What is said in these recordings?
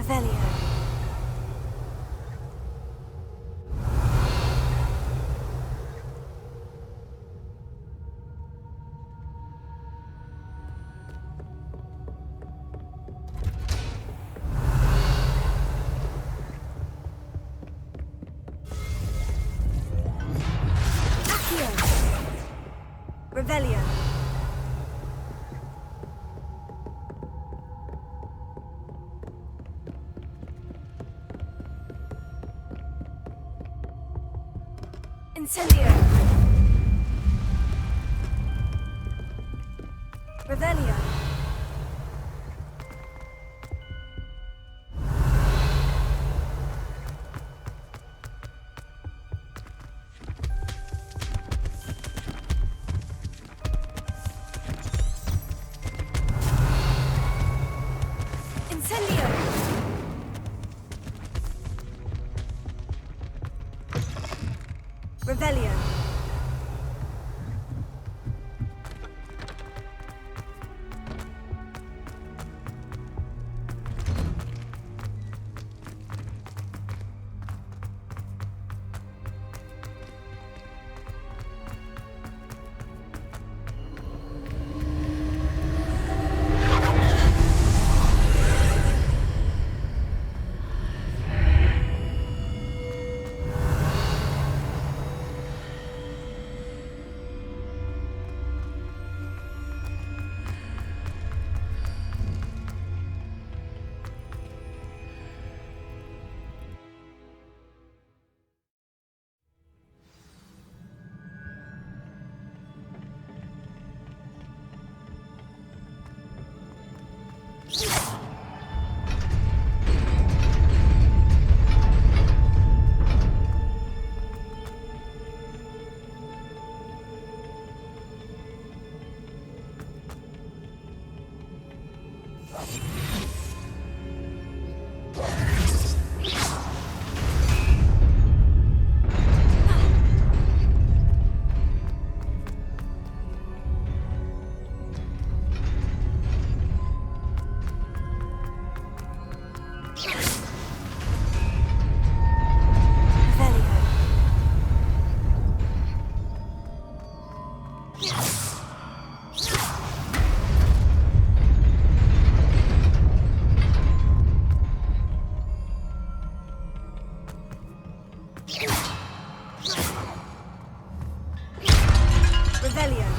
Revelio. Revelio. Incendio. Revelio. Incendio. Revelio. Revelio. Revelio.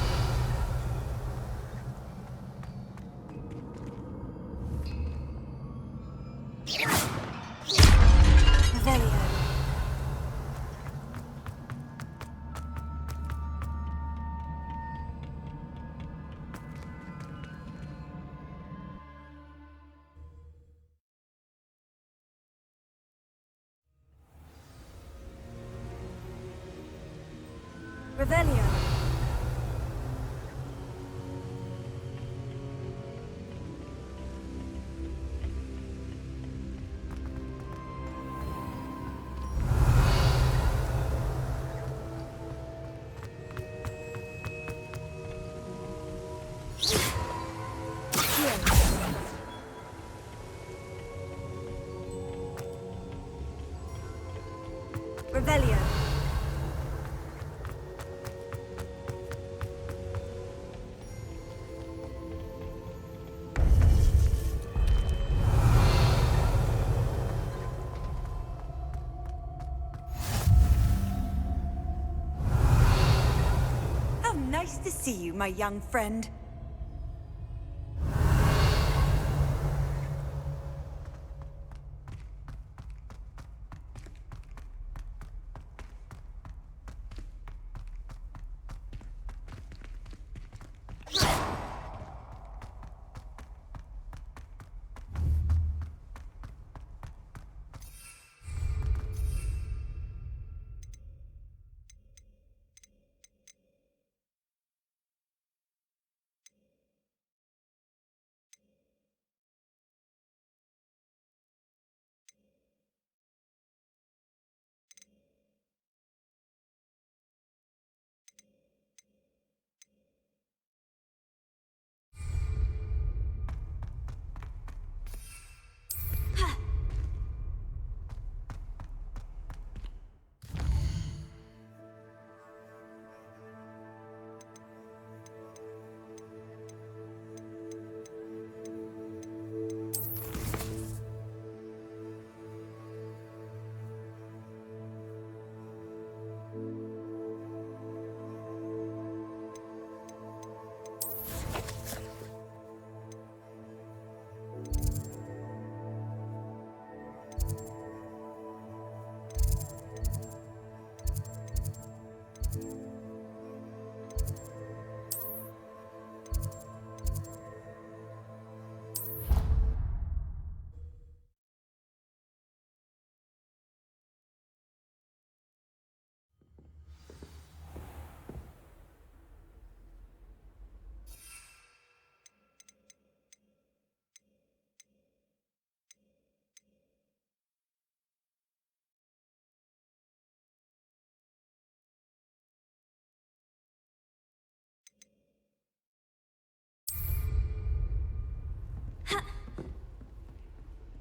Revelio. Revelio. How nice to see you, my young friend.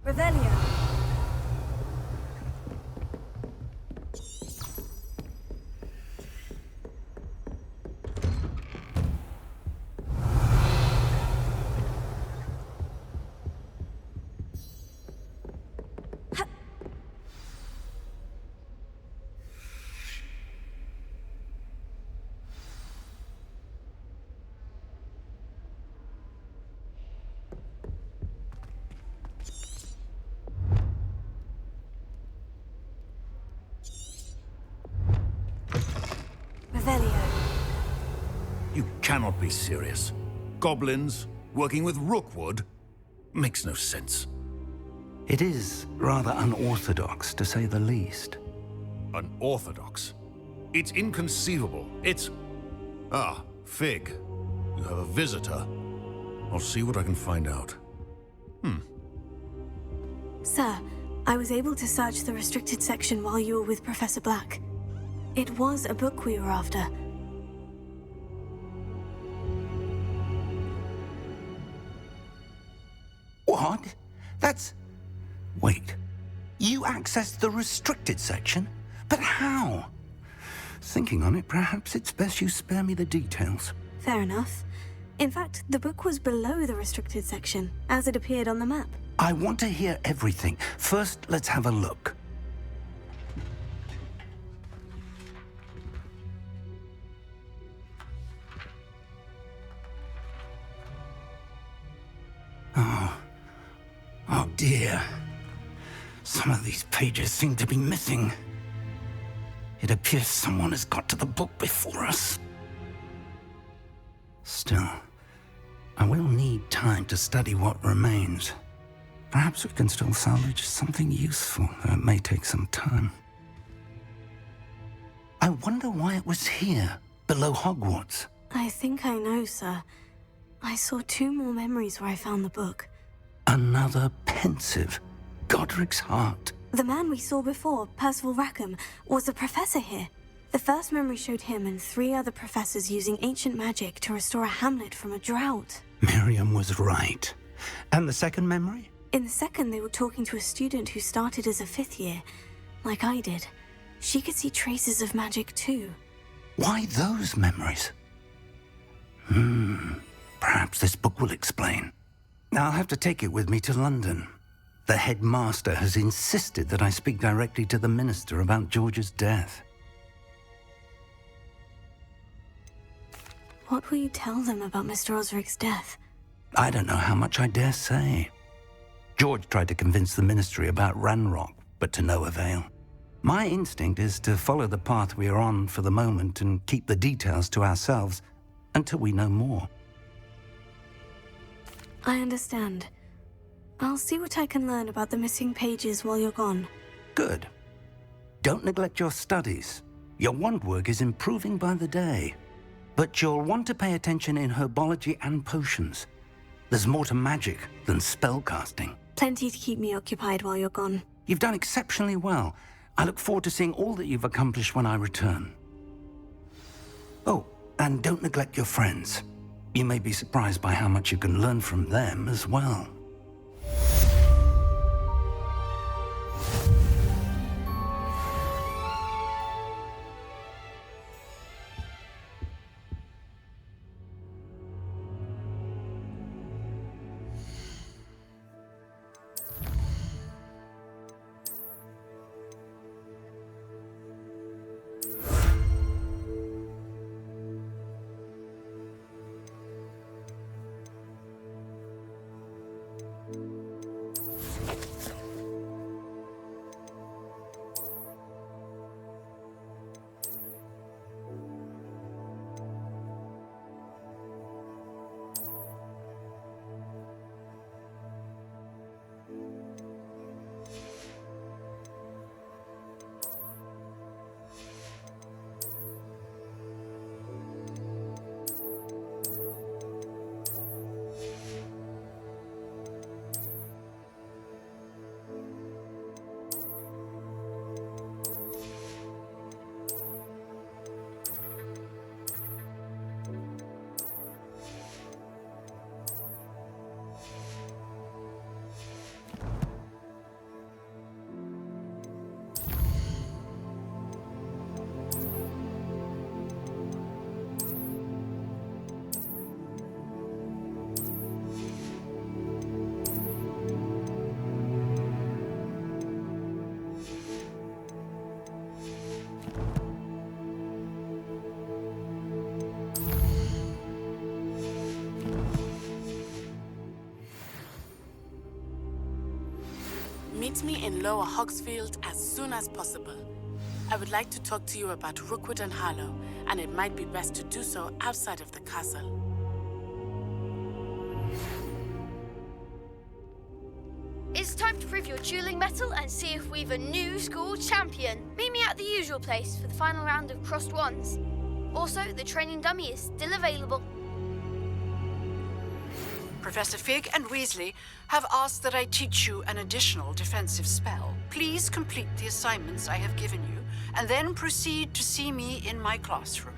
Revelio. You cannot be serious. Goblins working with Rookwood? Makes no sense. It is rather unorthodox, to say the least. Unorthodox? It's inconceivable. It's... Ah, Fig. You have a visitor. I'll see what I can find out. Sir, I was able to search the restricted section while you were with Professor Black. It was a book we were after. What? That's... Wait. You accessed the restricted section? But how? Thinking on it, perhaps it's best you spare me the details. Fair enough. In fact, the book was below the restricted section, as it appeared on the map. I want to hear everything. First, let's have a look. Oh dear. Some of these pages seem to be missing. It appears someone has got to the book before us. Still, I will need time to study what remains. Perhaps we can still salvage something useful, though it may take some time. I wonder why it was here, below Hogwarts. I think I know, sir. I saw 2 more memories where I found the book. Another pensive. Godric's heart. The man we saw before, Percival Rackham, was a professor here. The first memory showed him and 3 other professors using ancient magic to restore a hamlet from a drought. Miriam was right. And the second memory? In the second, they were talking to a student who started as a 5th year, like I did. She could see traces of magic too. Why those memories? Perhaps this book will explain. I'll have to take it with me to London. The headmaster has insisted that I speak directly to the minister about George's death. What will you tell them about Mr. Osric's death? I don't know how much I dare say. George tried to convince the ministry about Ranrock, but to no avail. My instinct is to follow the path we are on for the moment and keep the details to ourselves until we know more. I understand. I'll see what I can learn about the missing pages while you're gone. Good. Don't neglect your studies. Your wand work is improving by the day. But you'll want to pay attention in herbology and potions. There's more to magic than spellcasting. Plenty to keep me occupied while you're gone. You've done exceptionally well. I look forward to seeing all that you've accomplished when I return. Oh, and don't neglect your friends. You may be surprised by how much you can learn from them as well. Meet me in Lower Hogsfield as soon as possible. I would like to talk to you about Rookwood and Harlow, and it might be best to do so outside of the castle. It's time to prove your dueling mettle and see if we've a new school champion. Meet me at the usual place for the final round of crossed wands. Also, the training dummy is still available. Professor Fig and Weasley have asked that I teach you an additional defensive spell. Please complete the assignments I have given you, and then proceed to see me in my classroom.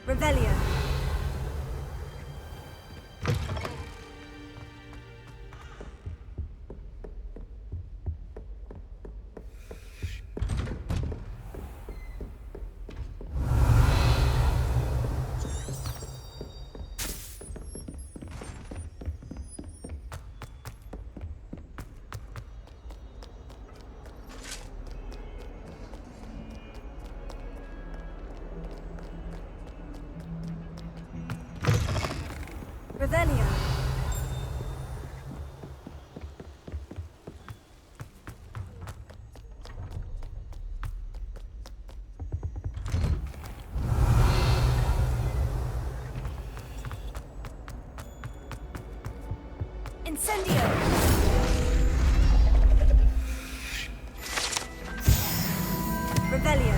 Revelio. Revelio. Incendio. Revelio.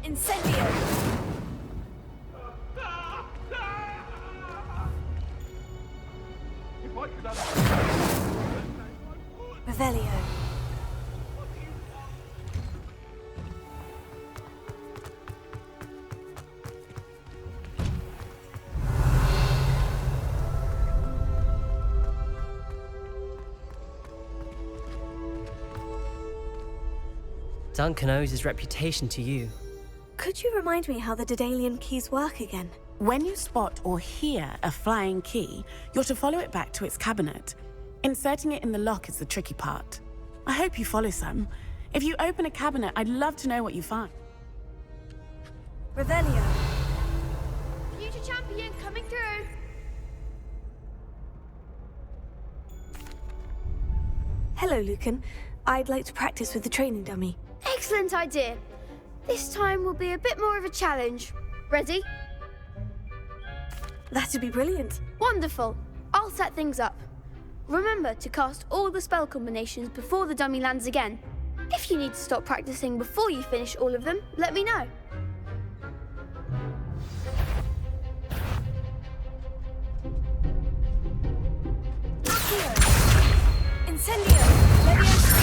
Incendio! Revelio. Duncan owes his reputation to you. Could you remind me how the Daedalian keys work again? When you spot or hear a flying key, you're to follow it back to its cabinet. Inserting it in the lock is the tricky part. I hope you follow some. If you open a cabinet, I'd love to know what you find. Revelio. Future champion coming through. Hello, Lucan. I'd like to practice with the training dummy. Excellent idea. This time will be a bit more of a challenge. Ready? That'd be brilliant. Wonderful. I'll set things up. Remember to cast all the spell combinations before the dummy lands again. If you need to stop practicing before you finish all of them, let me know. Incendio! Leviosa!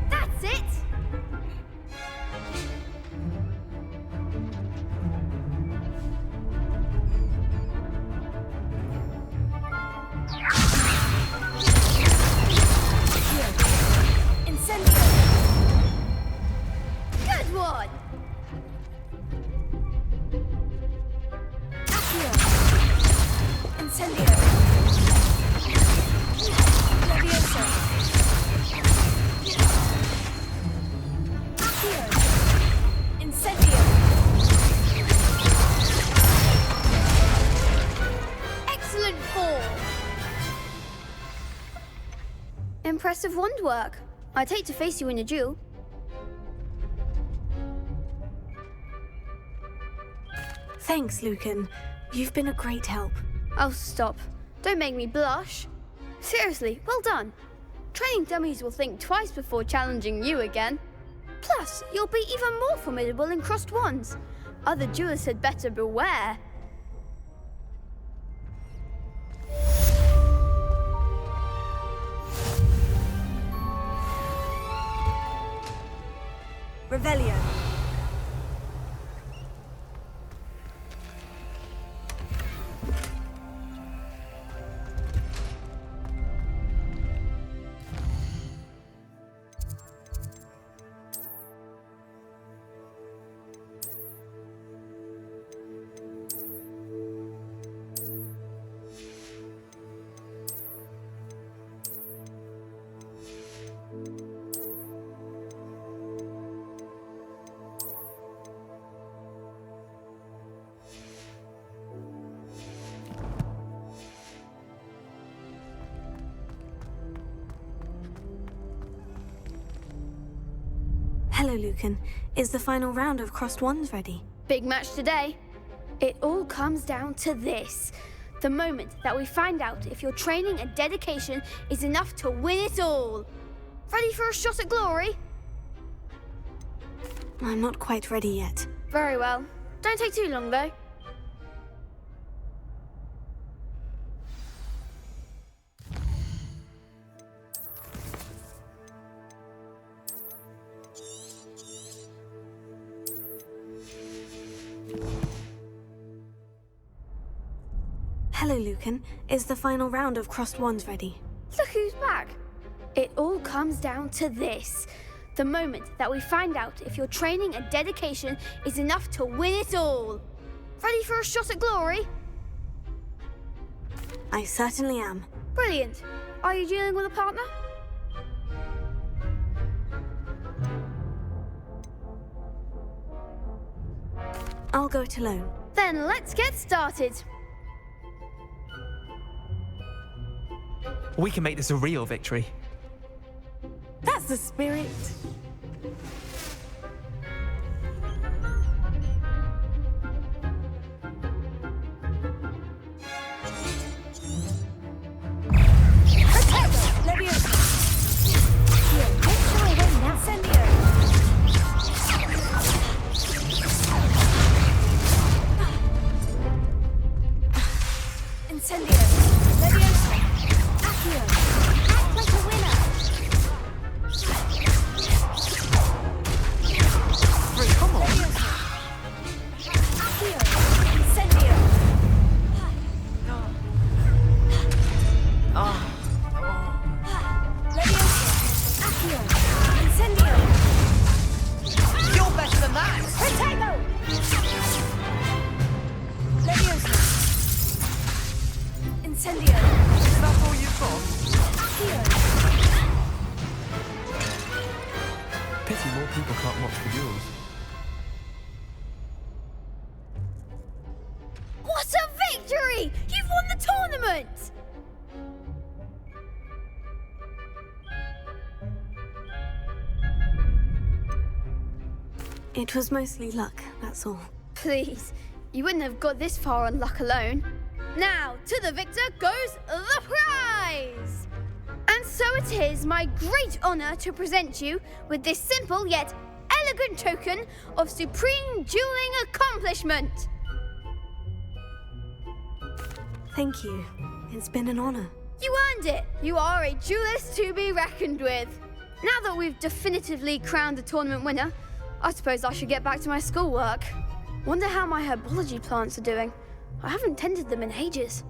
That's it! Incendio! Good Incendio. Leviosa. Accio. Incendio. Excellent form. Impressive wand work. I'd hate to face you in a duel. Thanks, Lucan. You've been a great help. Oh, stop. Don't make me blush. Seriously, well done. Training dummies will think twice before challenging you again. Plus, you'll be even more formidable in crossed wands. Other duelists had better beware. Revelio. Hello, Lucan. Is the final round of crossed wands ready? Big match today. It all comes down to this. The moment that we find out if your training and dedication is enough to win it all. Ready for a shot at glory? I'm not quite ready yet. Very well. Don't take too long, though. Hello, Lucan. Is the final round of crossed wands ready? Look who's back. It all comes down to this. The moment that we find out if your training and dedication is enough to win it all. Ready for a shot at glory? I certainly am. Brilliant. Are you dealing with a partner? I'll go it alone. Then let's get started. We can make this a real victory. That's the spirit. Leviosa. Here, make sure I win now. Incendio. Incendio. Leviosa. Accio. Act like a winner. Come on. Leviosa. Accio. Incendio. Leviosa. Accio. Incendio. You're better than that. Protego. Leviosa. Incendio. Is that all you've got? Accio. Pity more people can't watch the duels. What a victory! You've won the tournament! It was mostly luck, that's all. Please, you wouldn't have got this far on luck alone. Now, to the victor goes the prize! And so it is my great honour to present you with this simple yet elegant token of supreme dueling accomplishment. Thank you. It's been an honor. You earned it! You are a duelist to be reckoned with. Now that we've definitively crowned the tournament winner, I suppose I should get back to my schoolwork. Wonder how my herbology plants are doing. I haven't tended them in ages.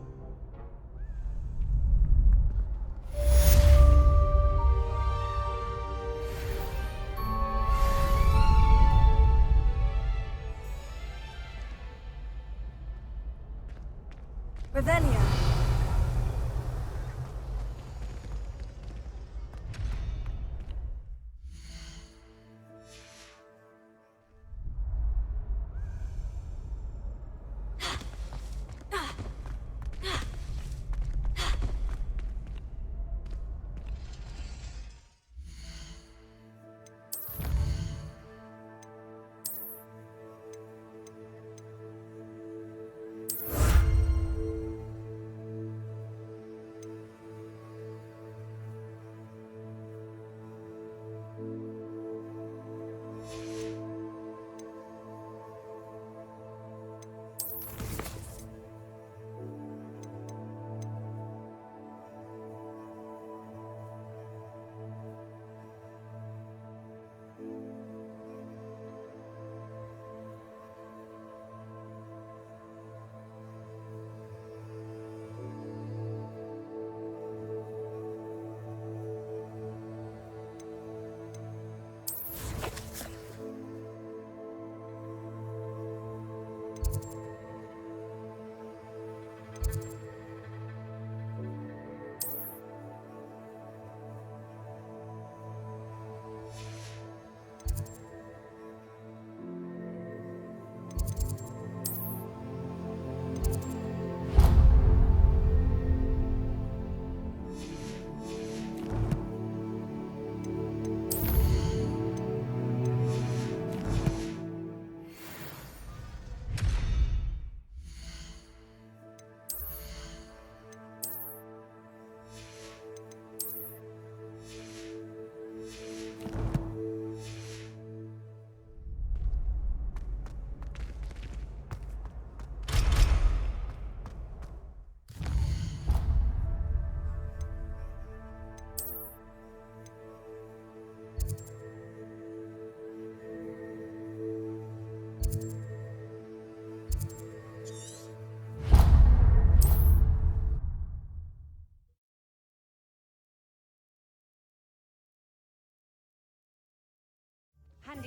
Revelio.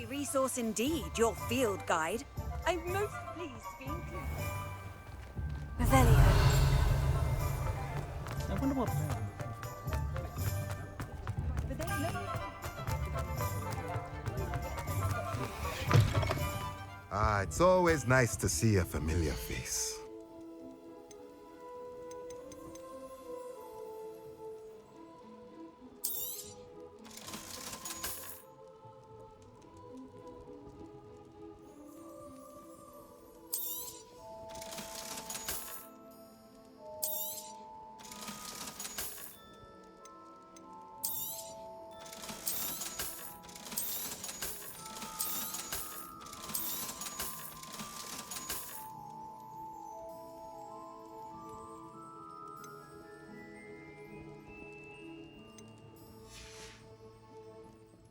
resource indeed, your field guide. I'm most pleased to be included. Revelio. I wonder what. Ah, it's always nice to see a familiar face.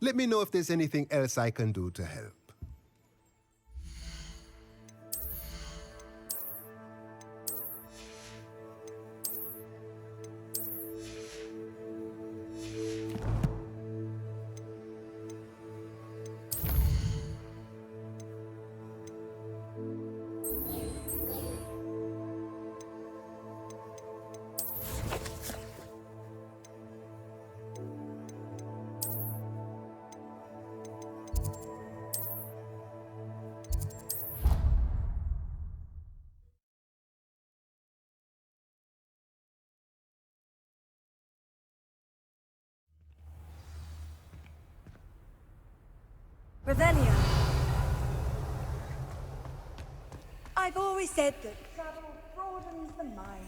Let me know if there's anything else I can do to help. Revelio. I've always said that travel broadens the mind.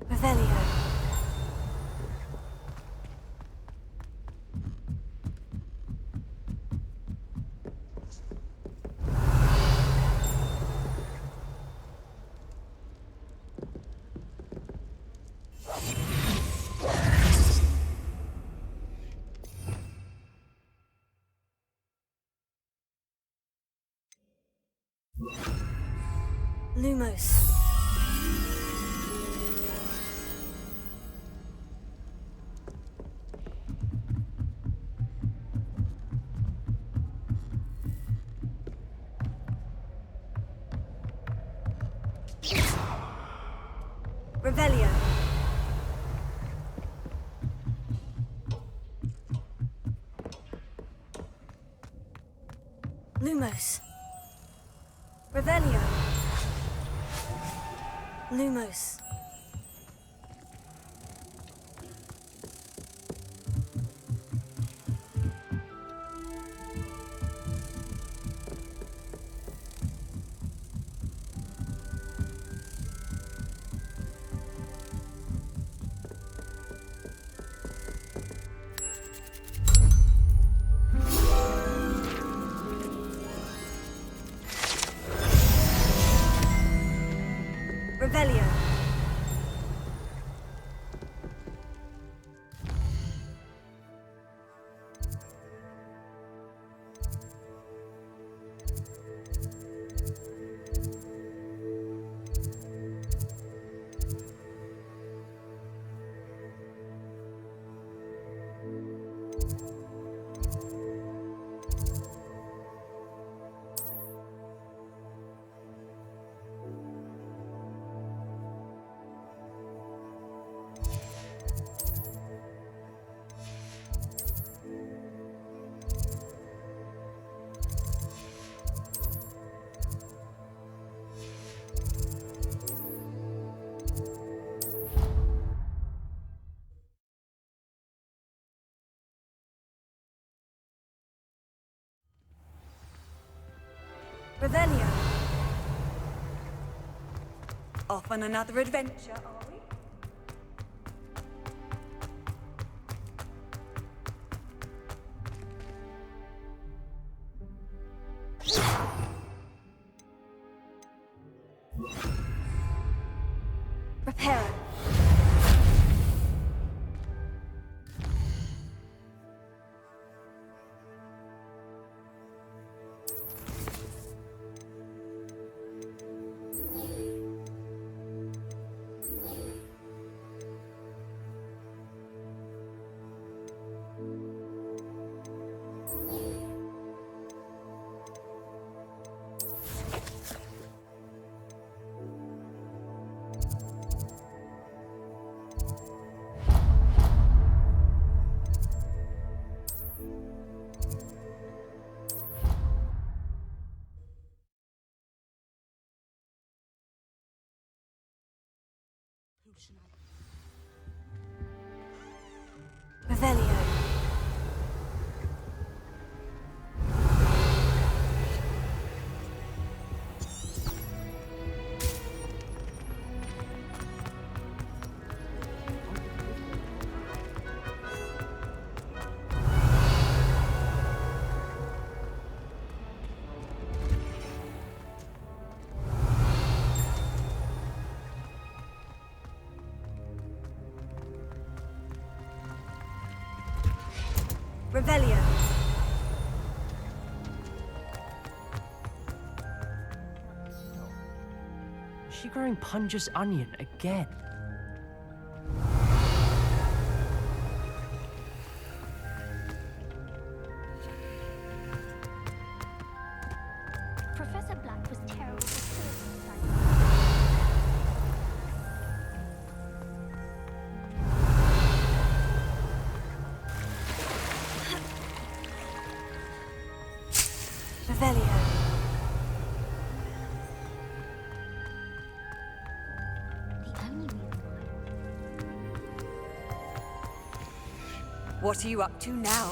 Revelio. Lumos. Revelio. Lumos. Revelio. Lumos. Revelio. Revelio. Off on another adventure, are we? Prepare. Revelio. Revelio. Is she growing Punja's onion again? Professor Black was terrible. Revelio. The only reason What are you up to now?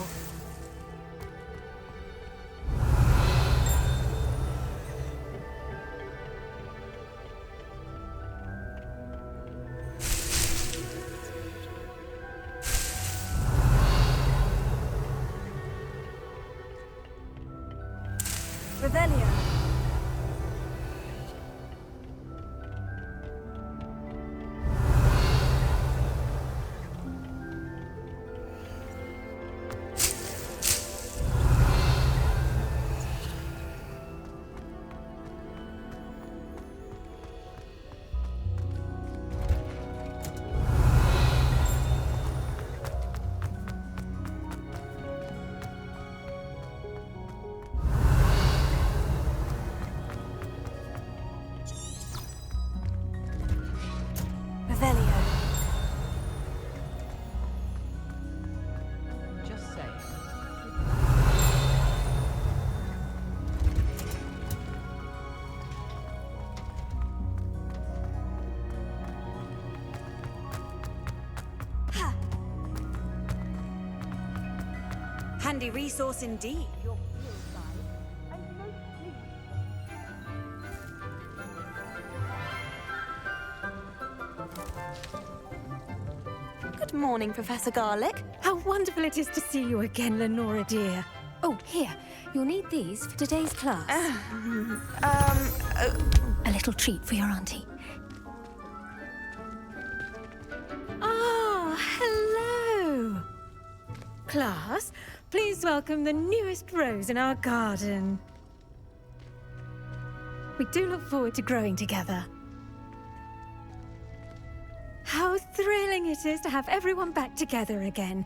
Revelio. Revelio. Just say. Ha! Handy resource indeed. Your field guide. I'm most pleased. Good morning, Professor Garlic. How wonderful it is to see you again, Lenora dear. Oh, here. You'll need these for today's class. A little treat for your auntie. Ah, hello. Class, please welcome the newest rose in our garden. We do look forward to growing together. How thrilling it is to have everyone back together again.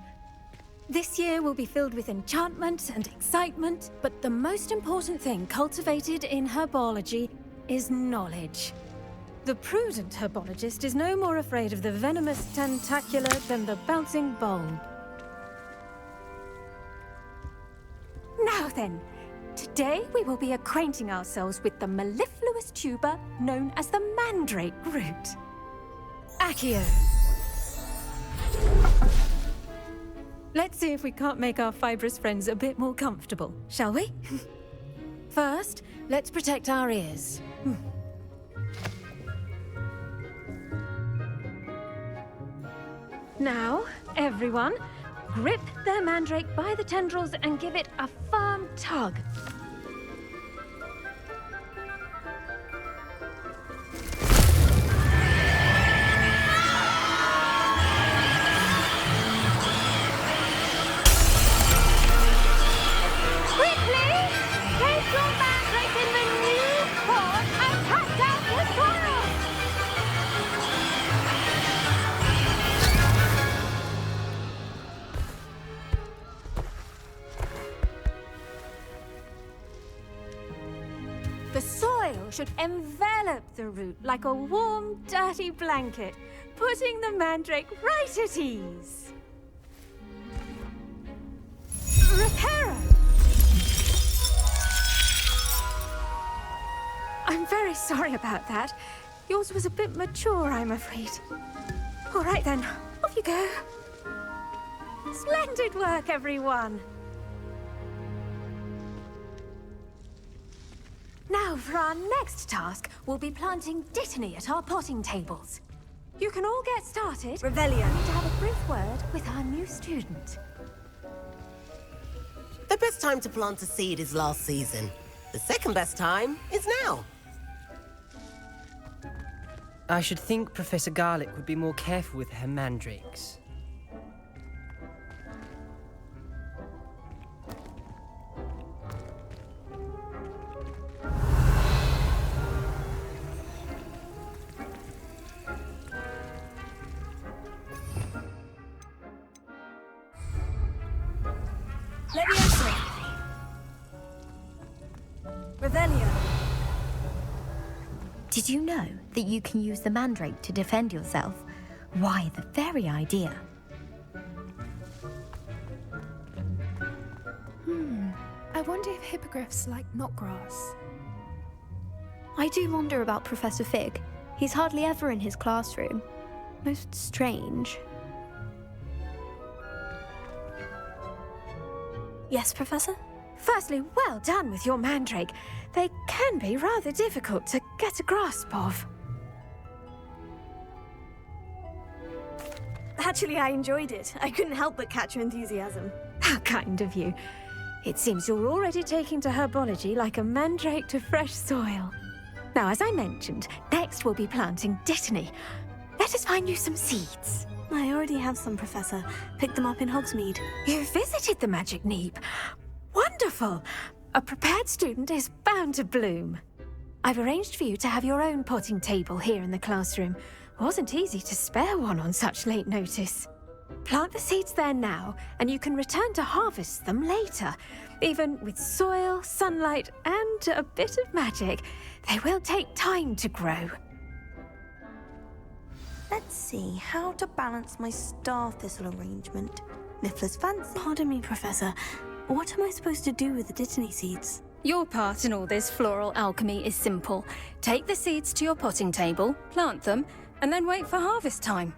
This year will be filled with enchantment and excitement, but the most important thing cultivated in herbology is knowledge. The prudent herbologist is no more afraid of the venomous tentacular than the bouncing bulb. Now then, today we will be acquainting ourselves with the mellifluous tuber known as the mandrake root. Accio. Let's see if we can't make our fibrous friends a bit more comfortable, shall we? First, let's protect our ears. Now, everyone, grip their mandrake by the tendrils and give it a firm tug. The soil should envelop the root like a warm, dirty blanket, putting the mandrake right at ease. Reparo! I'm very sorry about that. Yours was a bit mature, I'm afraid. All right then, off you go. Splendid work, everyone. Now, for our next task, we'll be planting dittany at our potting tables. You can all get started. Revelio. I need to have a brief word with our new student. The best time to plant a seed is last season. The second best time is now. I should think Professor Garlick would be more careful with her mandrakes. Leviosa. Revelio. Did you know that you can use the mandrake to defend yourself? Why, the very idea. I wonder if hippogriffs like knotgrass. I do wonder about Professor Fig. He's hardly ever in his classroom. Most strange. Yes, Professor? Firstly, well done with your mandrake. They can be rather difficult to get a grasp of. Actually, I enjoyed it. I couldn't help but catch your enthusiasm. How kind of you. It seems you're already taking to herbology like a mandrake to fresh soil. Now, as I mentioned, next we'll be planting dittany. Let us find you some seeds. I already have some, Professor. Picked them up in Hogsmeade. You visited the Magic Neep. Wonderful! A prepared student is bound to bloom. I've arranged for you to have your own potting table here in the classroom. Wasn't easy to spare one on such late notice. Plant the seeds there now, and you can return to harvest them later. Even with soil, sunlight, and a bit of magic, they will take time to grow. Let's see how to balance my star thistle arrangement. Niffler's fancy. Pardon me, Professor. What am I supposed to do with the dittany seeds? Your part in all this floral alchemy is simple. Take the seeds to your potting table, plant them, and then wait for harvest time.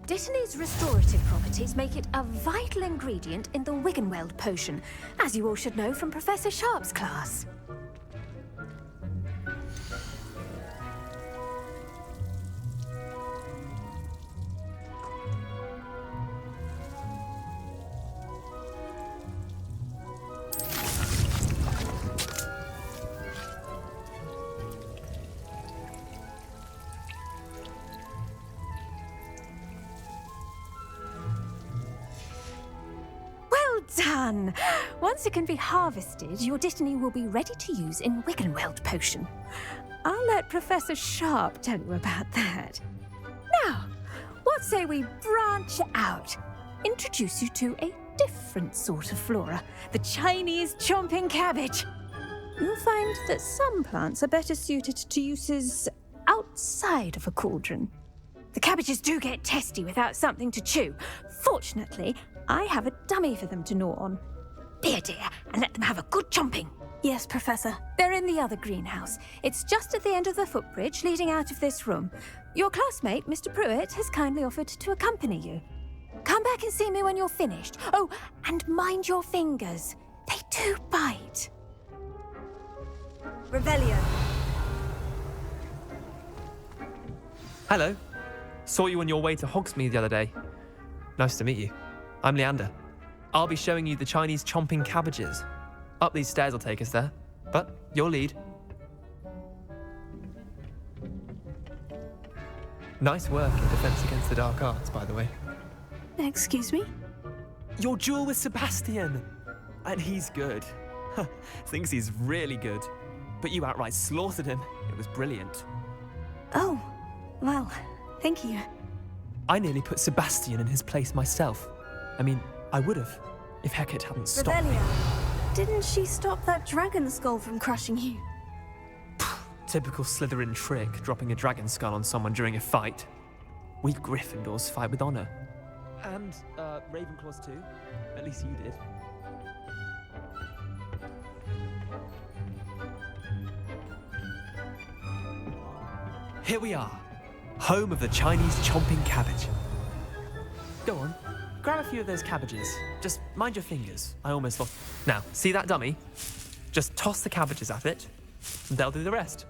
Dittany's restorative properties make it a vital ingredient in the Wiggenweld potion, as you all should know from Professor Sharp's class. Done! Once it can be harvested, your dittany will be ready to use in Wiggenweld potion. I'll let Professor Sharp tell you about that. Now, what say we branch out? Introduce you to a different sort of flora, the Chinese chomping cabbage. You'll find that some plants are better suited to uses outside of a cauldron. The cabbages do get testy without something to chew. Fortunately, I have a dummy for them to gnaw on. Be a dear and let them have a good chomping. Yes, Professor. They're in the other greenhouse. It's just at the end of the footbridge leading out of this room. Your classmate, Mr. Pruitt, has kindly offered to accompany you. Come back and see me when you're finished. Oh, and mind your fingers. They do bite. Revelio. Hello. Saw you on your way to Hogsmeade the other day. Nice to meet you. I'm Leander. I'll be showing you the Chinese chomping cabbages. Up these stairs will take us there, but your lead. Nice work in Defense Against the Dark Arts, by the way. Excuse me? Your duel with Sebastian! And he's good. Thinks he's really good. But you outright slaughtered him. It was brilliant. Oh, well, thank you. I nearly put Sebastian in his place myself. I mean, I would have, if Hecate hadn't stopped me. Didn't she stop that dragon skull from crushing you? Typical Slytherin trick, dropping a dragon skull on someone during a fight. We Gryffindors fight with honor. And, Ravenclaws too. At least you did. Here we are, home of the Chinese chomping cabbage. Go on, grab a few of those cabbages. Just mind your fingers. I almost lost. Now, see that dummy? Just toss the cabbages at it, and they'll do the rest.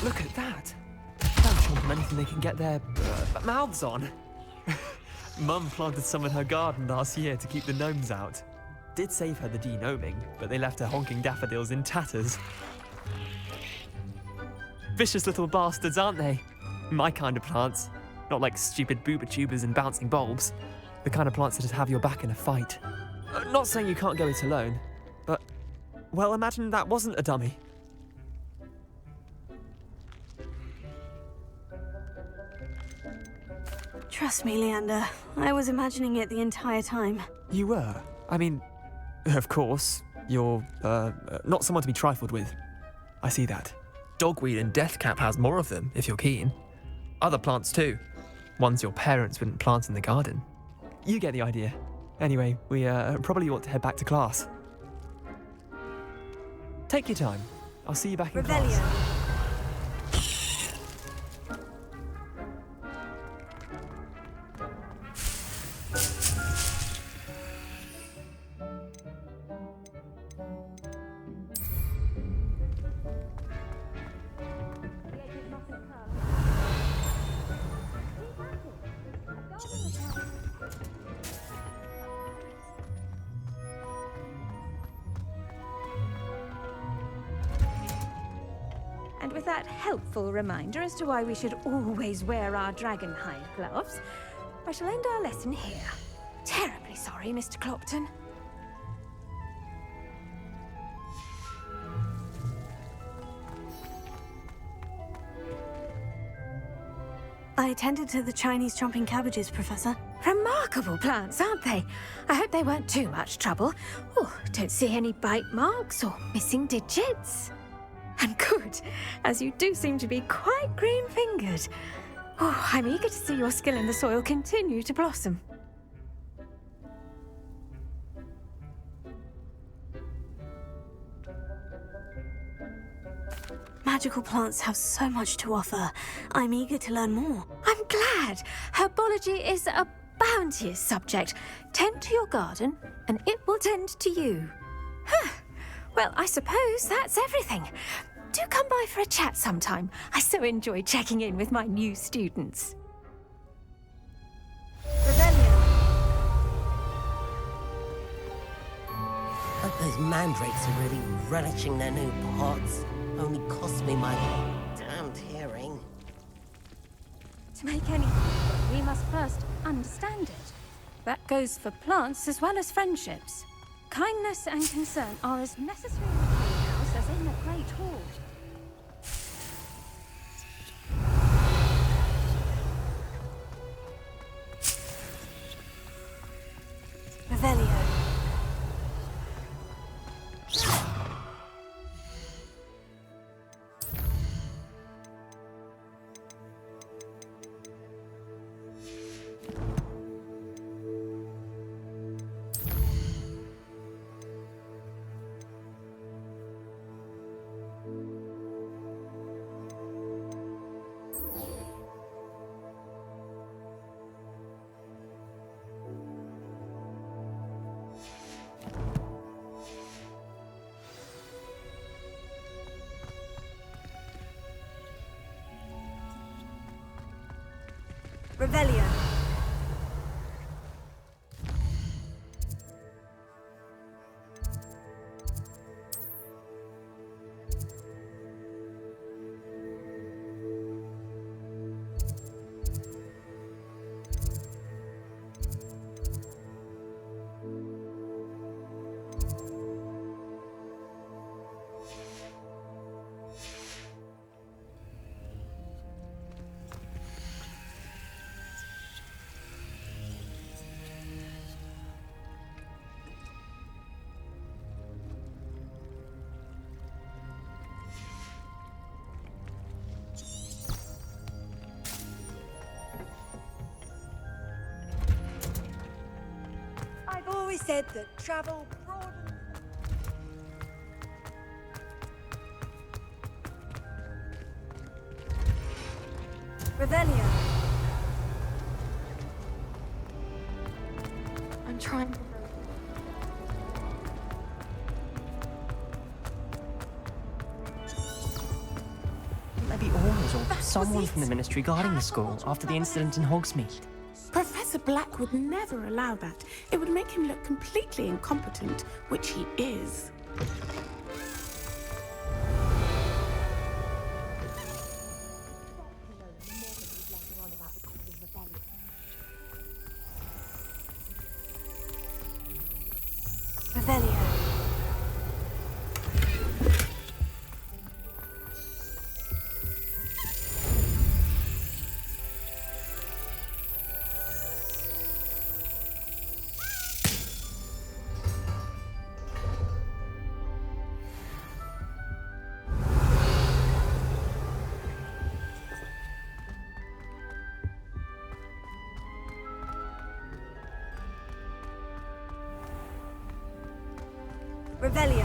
Look at that! They'll chomp on anything they can get their mouths on. Mum planted some in her garden last year to keep the gnomes out. Did save her the de-gnoming, but they left her honking daffodils in tatters. Vicious little bastards, aren't they? My kind of plants. Not like stupid booba tubers and bouncing bulbs. The kind of plants that have your back in a fight. Not saying you can't go it alone, but, well, imagine that wasn't a dummy. Trust me, Leander. I was imagining it the entire time. You were? I mean, of course, you're, not someone to be trifled with. I see that. Dogweed and deathcap has more of them, if you're keen. Other plants too. Ones your parents wouldn't plant in the garden. You get the idea. Anyway, we, probably ought to head back to class. Take your time. I'll see you back in class. And with that helpful reminder as to why we should always wear our dragonhide gloves, I shall end our lesson here. Terribly sorry, Mr. Clopton. I attended to the Chinese chomping cabbages, Professor. Remarkable plants, aren't they? I hope they weren't too much trouble. Oh, don't see any bite marks or missing digits. And good, as you do seem to be quite green-fingered. Oh, I'm eager to see your skill in the soil continue to blossom. Magical plants have so much to offer. I'm eager to learn more. I'm glad. Herbology is a bounteous subject. Tend to your garden, and it will tend to you. Huh. Well, I suppose that's everything. Do come by for a chat sometime. I so enjoy checking in with my new students. A Those mandrakes are really relishing their new pots. Only cost me my damned hearing. To make anything, we must first understand it. That goes for plants as well as friendships. Kindness and concern are as necessary in the house as in the Great Hall. Revelio. Revelio. I've always said that travel broadens. Revelio. I'm trying. Maybe Orange or someone from the Ministry guarding the school after the incident in Hogsmeade. Professor Black would never allow that. It would make him look completely incompetent, which he is. Revelio. Revelio.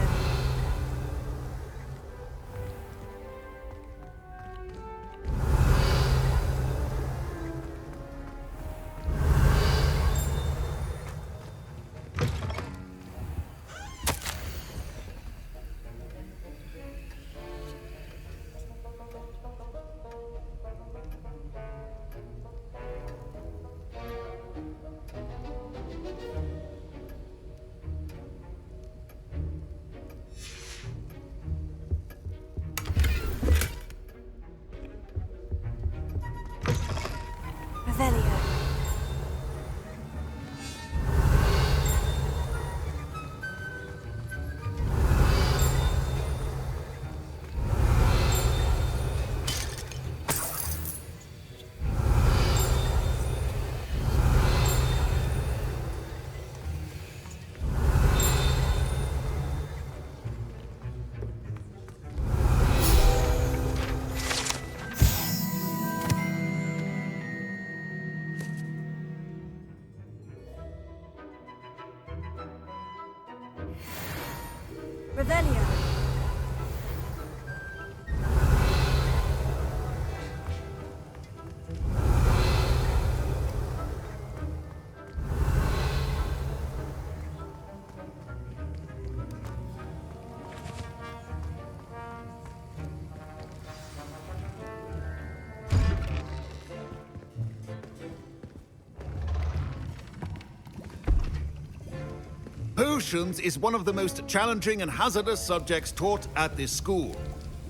Potions is one of the most challenging and hazardous subjects taught at this school.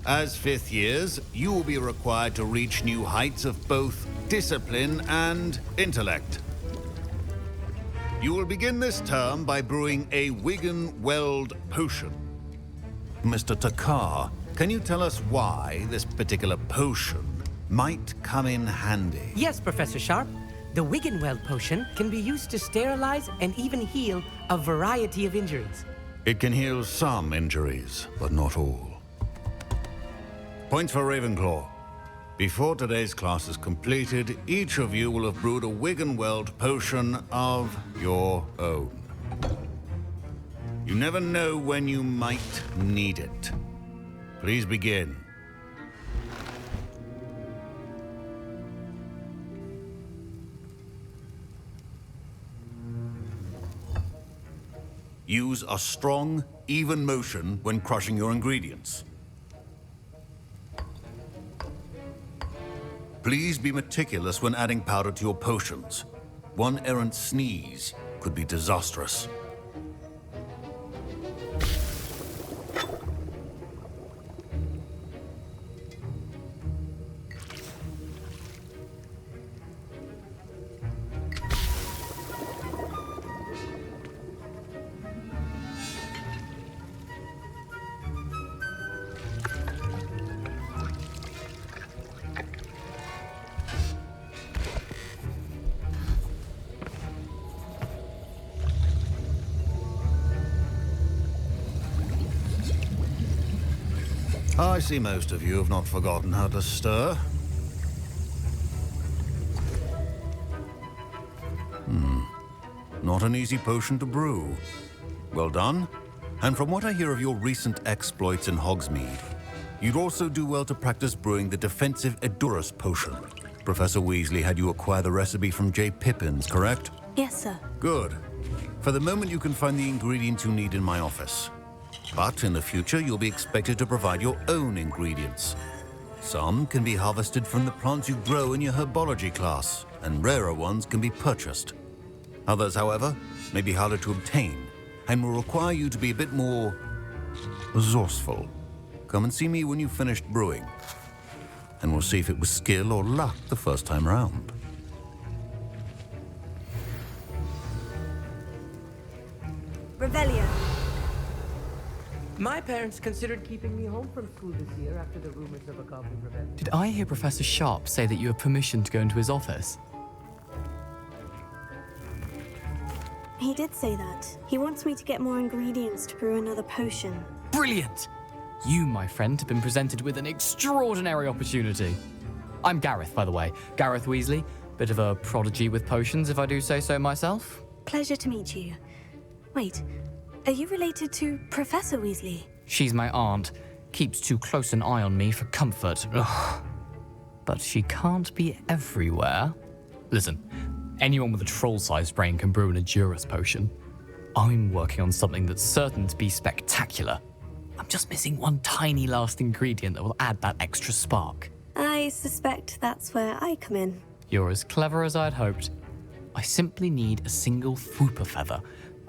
As fifth years, you will be required to reach new heights of both discipline and intellect. You will begin this term by brewing a Wiggenweld potion. Mr. Takar, can you tell us why this particular potion might come in handy? Yes, Professor Sharp. The Wiggenweld potion can be used to sterilize and even heal a variety of injuries. It can heal some injuries, but not all. Points for Ravenclaw. Before today's class is completed, each of you will have brewed a Wiggenweld potion of your own. You never know when you might need it. Please begin. Use a strong, even motion when crushing your ingredients. Please be meticulous when adding powder to your potions. One errant sneeze could be disastrous. I see most of you have not forgotten how to stir. Not an easy potion to brew. Well done. And from what I hear of your recent exploits in Hogsmeade, you'd also do well to practice brewing the defensive Edurus potion. Professor Weasley had you acquire the recipe from J. Pippin's, correct? Yes, sir. Good. For the moment, you can find the ingredients you need in my office. But in the future, you'll be expected to provide your own ingredients. Some can be harvested from the plants you grow in your herbology class, and rarer ones can be purchased. Others, however, may be harder to obtain, and will require you to be a bit more resourceful. Come and see me when you've finished brewing, and we'll see if it was skill or luck the first time round. Revelio. My parents considered keeping me home from school this year after the rumors of a goblin rebellion. Did I hear Professor Sharp say that you have permission to go into his office? He did say that. He wants me to get more ingredients to brew another potion. Brilliant! You, my friend, have been presented with an extraordinary opportunity. I'm Gareth, by the way. Gareth Weasley. Bit of a prodigy with potions, if I do say so myself. Pleasure to meet you. Wait, are you related to Professor Weasley? She's my aunt. Keeps too close an eye on me for comfort. Ugh. But she can't be everywhere. Listen, anyone with a troll-sized brain can brew an Edurus potion. I'm working on something that's certain to be spectacular. I'm just missing one tiny last ingredient that will add that extra spark. I suspect that's where I come in. You're as clever as I'd hoped. I simply need a single Fwooper feather.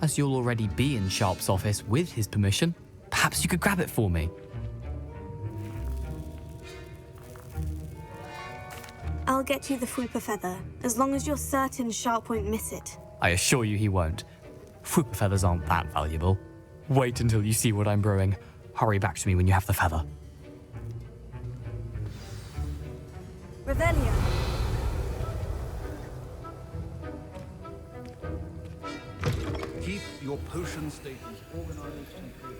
As you'll already be in Sharp's office with his permission, perhaps you could grab it for me. I'll get you the Fwooper feather, as long as you're certain Sharp won't miss it. I assure you he won't. Fwooper feathers aren't that valuable. Wait until you see what I'm brewing. Hurry back to me when you have the feather. Revelio. Keep your potion stations organized and clear.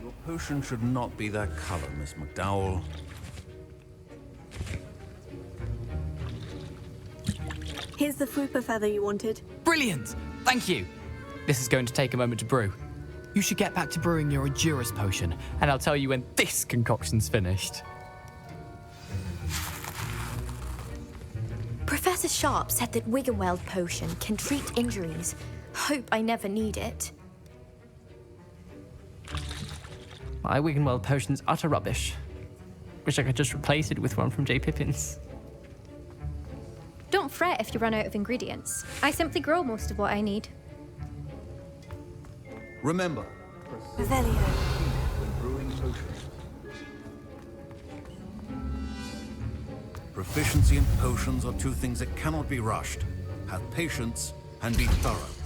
Your potion should not be that color, Miss McDowell. Here's the Fwooper feather you wanted. Brilliant! Thank you! This is going to take a moment to brew. You should get back to brewing your Edurus potion, and I'll tell you when this concoction's finished. Professor Sharp said that Wiggenweld potion can treat injuries. Hope I never need it. My Wiggenweld potion's utter rubbish. Wish I could just replace it with one from J. Pippin's. Don't fret if you run out of ingredients. I simply grow most of what I need. Remember, Revelio. when brewing potions. Proficiency and potions are two things that cannot be rushed. Have patience and be thorough.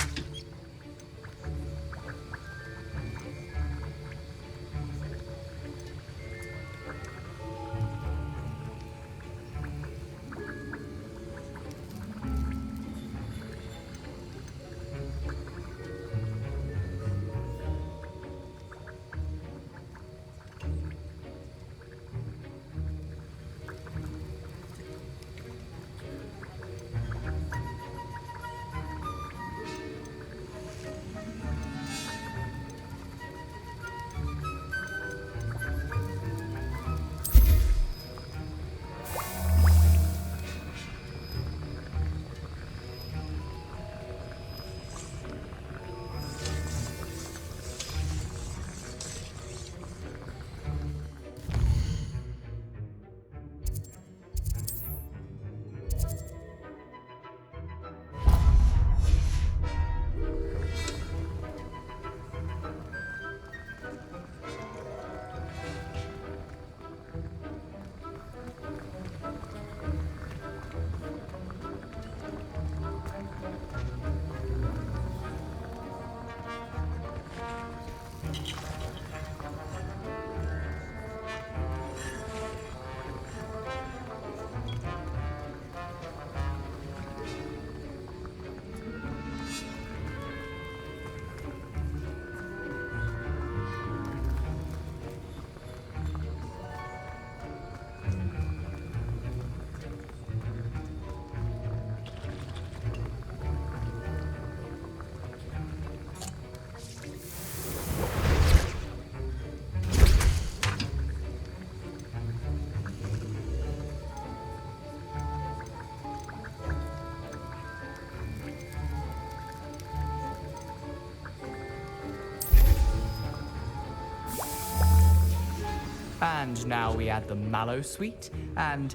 And now we add the mallow sweet, and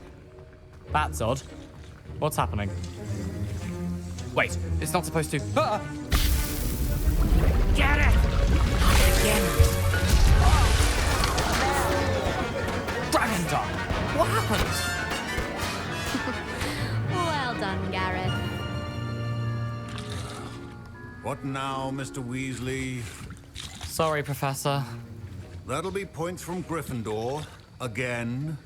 that's odd. What's happening? Wait, it's not supposed to. Ah! Get it! Again. Dragon Dog! What happened? Well done, Gareth. What now, Mr. Weasley? Sorry, Professor. That'll be points from Gryffindor. Again.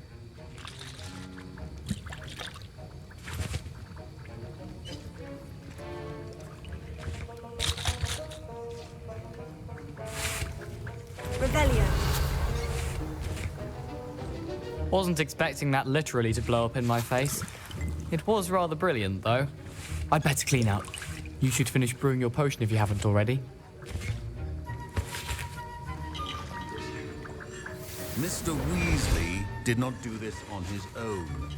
Revelio. Wasn't expecting that literally to blow up in my face. It was rather brilliant, though. I'd better clean up. You should finish brewing your potion if you haven't already. Mr. Weasley did not do this on his own.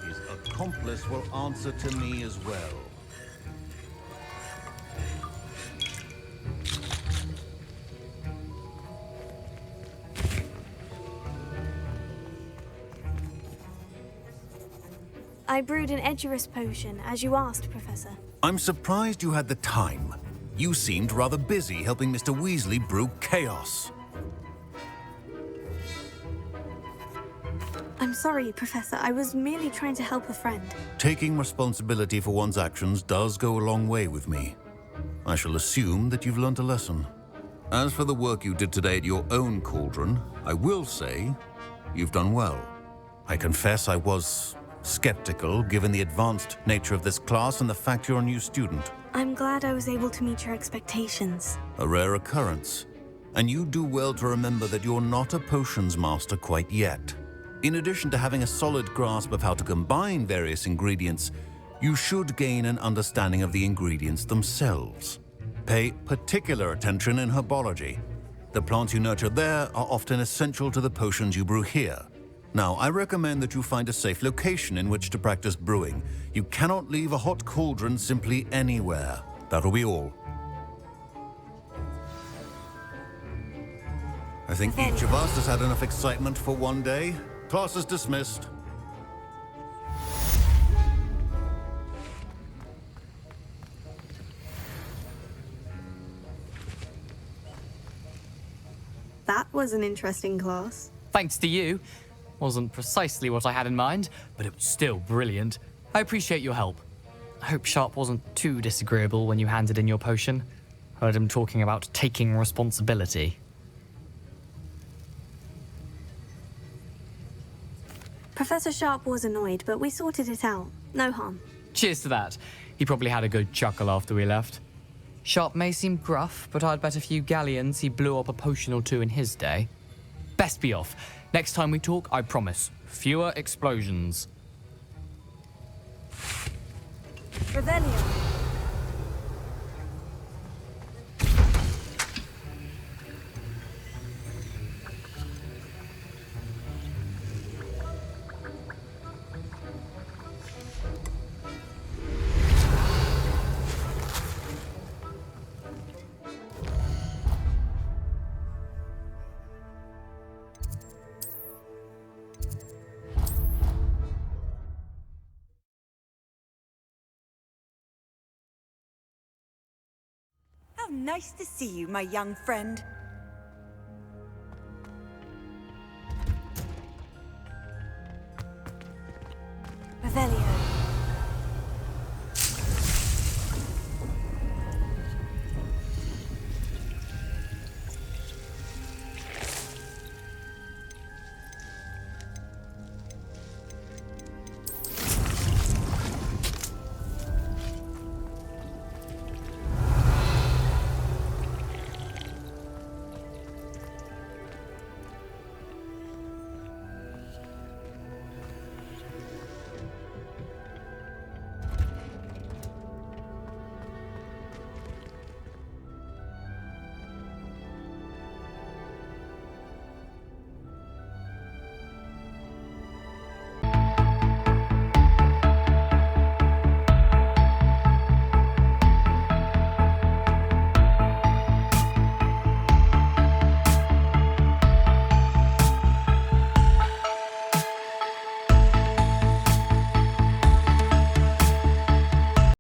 His accomplice will answer to me as well. I brewed an Edurus potion, as you asked, Professor. I'm surprised you had the time. You seemed rather busy helping Mr. Weasley brew chaos. I'm sorry, Professor. I was merely trying to help a friend. Taking responsibility for one's actions does go a long way with me. I shall assume that you've learnt a lesson. As for the work you did today at your own cauldron, I will say you've done well. I confess I was skeptical given the advanced nature of this class and the fact you're a new student. I'm glad I was able to meet your expectations. A rare occurrence. And you do well to remember that you're not a potions master quite yet. In addition to having a solid grasp of how to combine various ingredients, you should gain an understanding of the ingredients themselves. Pay particular attention in herbology. The plants you nurture there are often essential to the potions you brew here. Now, I recommend that you find a safe location in which to practice brewing. You cannot leave a hot cauldron simply anywhere. That'll be all. I think each of us has had enough excitement for one day. Class is dismissed. That was an interesting class. Thanks to you. Wasn't precisely what I had in mind, but it was still brilliant. I appreciate your help. I hope Sharp wasn't too disagreeable when you handed in your potion. Heard him talking about taking responsibility. Professor Sharp was annoyed, but we sorted it out. No harm. Cheers to that. He probably had a good chuckle after we left. Sharp may seem gruff, but I'd bet a few galleons he blew up a potion or two in his day. Best be off. Next time we talk, I promise, fewer explosions. Revelio. How nice to see you, my young friend.